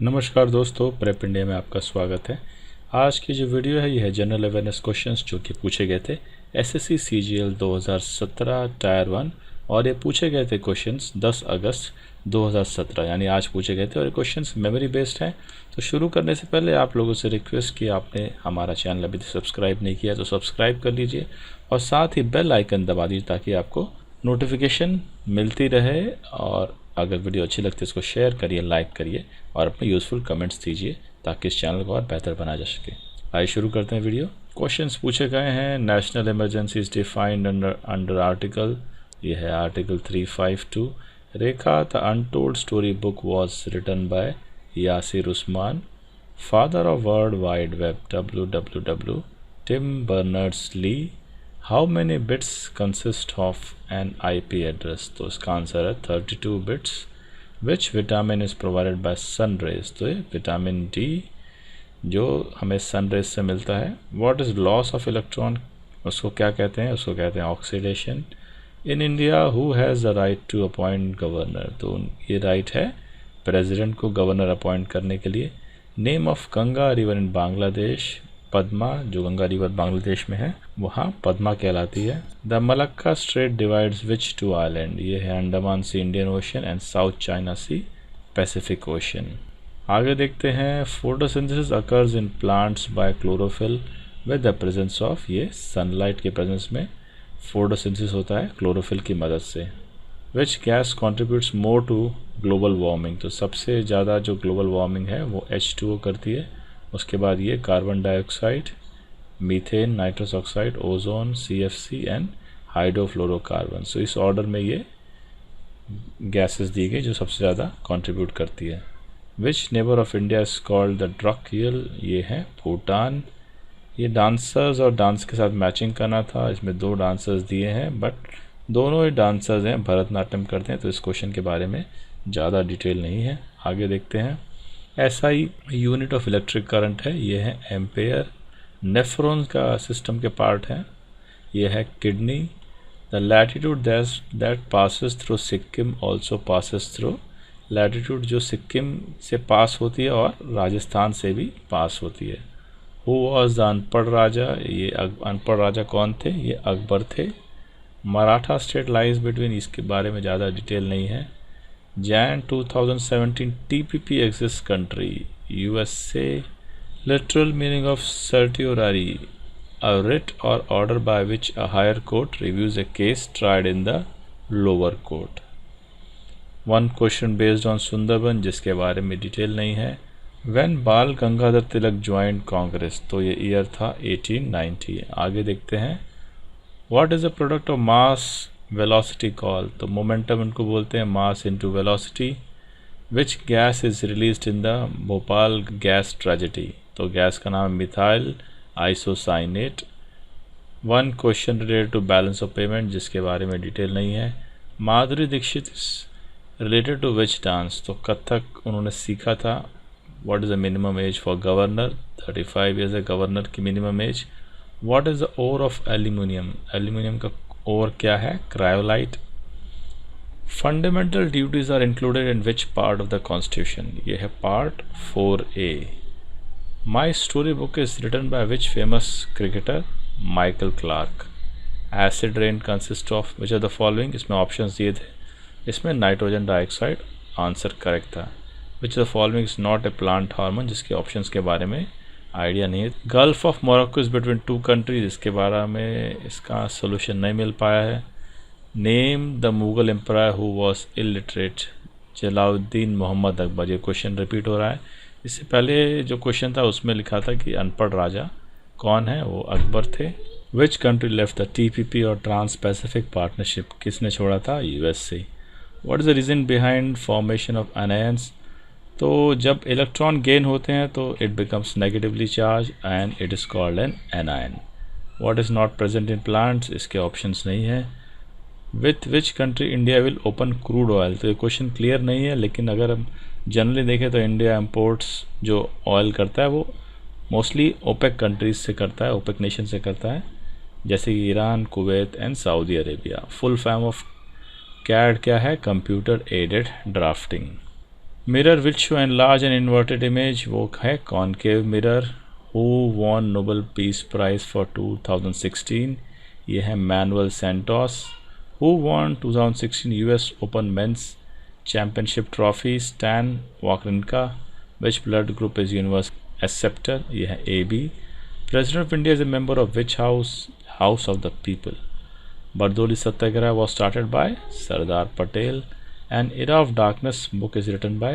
नमस्कार दोस्तों, prep India में आपका स्वागत है। आज की जो वीडियो है ये है जनरल अवेयरनेस क्वेश्चंस जो कि पूछे गए थे एसएससी सीजीएल 2017 टायर 1 और ये पूछे गए थे क्वेश्चंस 10 अगस्त 2017 यानी आज पूछे गए थे और ये क्वेश्चंस मेमोरी बेस्ड हैं। तो शुरू करने से पहले आप लोगों से रिक्वेस्ट कि आपने हमारा चैनल अभी सब्सक्राइब नहीं किया तो सब्सक्राइब कर लीजिए और साथ ही बेल आइकन दबा दीजिए ताकि आपको नोटिफिकेशन मिलती रहे। और अगर वीडियो अच्छी लगती है इसको शेयर करिए, लाइक करिए और अपने यूज़फुल कमेंट्स दीजिए ताकि इस चैनल को और बेहतर बनाया जा सके। आइए शुरू करते हैं वीडियो। क्वेश्चंस पूछे गए हैं। National emergency is defined under article, ये है article 352। Rekha the untold story book was written by Yasir Usman, father of world wide web WWW, Tim Berners-Lee. How many bits consist of an IP address? तो इसका answer है 32 bits. Which vitamin is provided by sun rays? तो ये vitamin D जो हमें sun rays से मिलता है। What is loss of electron? उसको क्या कहते हैं? उसको कहते हैं oxidation. In India who has the right to appoint governor? तो ये राइट है प्रेसिडेंट को गवर्नर अपॉइंट करने के लिए। Name of Ganga river in Bangladesh? Padma, जो गंगा रिवर बांग्लादेश में है वहाँ पद्मा कहलाती है। The Malacca strait divides which two island? ये है Andaman sea Indian ocean and South China sea Pacific ocean. आगे देखते हैं। Photosynthesis occurs in plants by chlorophyll with the presence of, ये सनलाइट के प्रेजेंस में फोटोसिंथेसिस होता है क्लोरोफिल की मदद से। Which gas contributes more to global warming? तो सबसे ज़्यादा जो ग्लोबल वार्मिंग है वो H2O करती है। उसके बाद ये carbon dioxide, methane, nitrous oxide, ozone, CFC and hydrofluorocarbon. So इस ऑर्डर में ये गैसेस दी गई जो सबसे ज़्यादा कंट्रीब्यूट करती है। Which neighbour of India is called the ड्रकियल? ये है भूटान। ये डांसर्स और डांस के साथ मैचिंग करना था। इसमें 2 डांसर्स दिए हैं बट दोनों ही डांसर्स हैं, भरतनाट्यम करते हैं, तो इस क्वेश्चन के बारे में ज़्यादा डिटेल नहीं है। आगे देखते हैं। SI unit of electric current है, ये है एम्पेयर। नेफ्रॉन का सिस्टम के पार्ट है, ये है kidney. The latitude that passes through Sikkim also passes through, latitude जो सिक्किम से पास होती है और राजस्थान से भी पास होती है। हु वॉज द अनपढ़ राजा? ये अनपढ़ राजा कौन थे? ये अकबर थे। मराठा स्टेट लाइज बिटवीन, इसके बारे में ज़्यादा डिटेल नहीं है। Jan 2017 TPP exists country? USA. Literal meaning of certiorari? A writ or order by which a higher court reviews a case tried in the lower court. One question based on Sundarban जिसके बारे में detail नहीं है। When बाल Gangadhar Tilak joined Congress? तो ये year था 1890। आगे देखते हैं। What is the product of mass velocity call? तो मोमेंटम इनको बोलते हैं mass into velocity. Which gas is released in the Bhopal gas tragedy? तो गैस का नाम है methyl isocyanate. One question related to balance of payment जिसके बारे में डिटेल नहीं है। Madhuri Dixit related to which dance? तो कथक उन्होंने सीखा था। What is the minimum age for governor? 35 years है गवर्नर की minimum age. What is the ore of aluminium? Aluminium का और क्या है? Cryolite. Fundamental duties are included in which part of the constitution? ये है part 4A। My story book is written by which famous cricketer? Michael Clarke. Acid rain consist of which are the following? इसमें options दिए थे, इसमें nitrogen dioxide answer correct था। Which the following is not a plant hormone? जिसके options के बारे में idea नहीं है। Gulf of Morocco is between 2 countries? इसके बारे में इसका सोल्यूशन नहीं मिल पाया है। Name the Mughal empire who was illiterate? Jalaluddin Mohammad Akbar. ये क्वेश्चन रिपीट हो रहा है। इससे पहले जो क्वेश्चन था उसमें लिखा था कि अनपढ़ राजा कौन है? वो अकबर थे। Which country left the TPP और ट्रांस पैसिफिक पार्टनरशिप? किसने छोड़ा था? USA। What is the reason behind formation of anions? तो जब इलेक्ट्रॉन गेन होते हैं तो it becomes negatively charge and it is called an anion. What is not present in plants? इसके ऑप्शंस नहीं है। With which country India will open crude oil? तो ये क्वेश्चन क्लियर नहीं है, लेकिन अगर हम जनरली देखें तो इंडिया इम्पोर्ट्स जो ऑयल करता है वो मोस्टली ओपेक कंट्रीज से करता है, ओपेक नेशन से करता है, जैसे कि Iran, Kuwait and Saudi Arabia. Full form of CAD क्या है? Computer aided drafting. Mirror which show an large and inverted image, वो है concave mirror. Who won Nobel peace prize for 2016, ये है Manuel Santos. Who won 2016 US open men's championship trophy, Stan Wawrinka. Which blood group is universe acceptor, ये है AB। President of India is a member of which house of the people. Bardoli Satyagraha was started by Sardar Patel. An Era of Darkness book is written by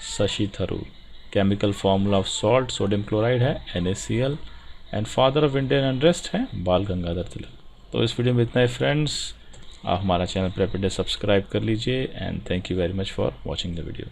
Shashi Tharoor. Chemical formula of salt sodium chloride है NaCl. And father of Indian unrest है बाल गंगाधर तिलक। तो इस video में इतना ही friends. आप हमारा channel prep day subscribe कर लीजिए and thank you very much for watching the video.